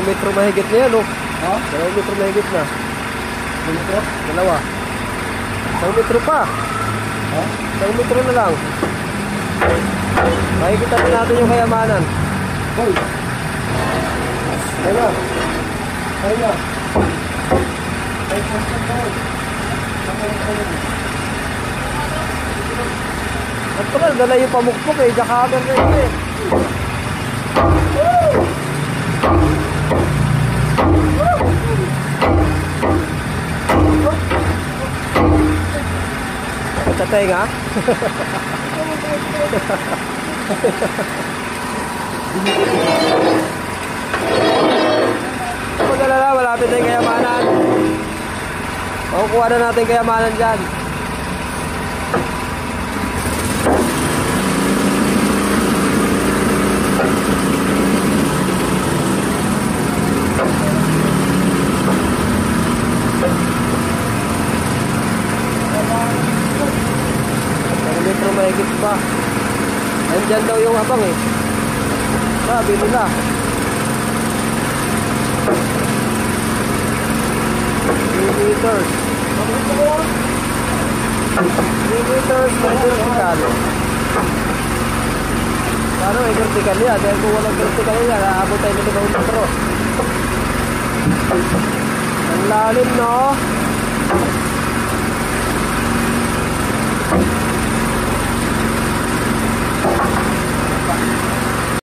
metro mahigit na yan, oh. Ha? 2 metro mahigit na. Metro? Dalawa. 1 metro pa. Ha? 1 metro na lang. Makikita na natin yung kayamanan. Hoy! Kaya! Kaya! At pala, dala yung pamukpok eh. Jackhammer na ito eh. Tatay nga. Pag-alala, malapit na yung kayamanan. Makukuha na natin kayamanan dyan. Metro mahigit pa. Andyan daw yung abang eh. Sabi nila 3 meters 3 meters may vertical. Paano may vertical yan? Dahil kung walang vertical yan, aabot tayo ng 5 metro. Ang lalim, no?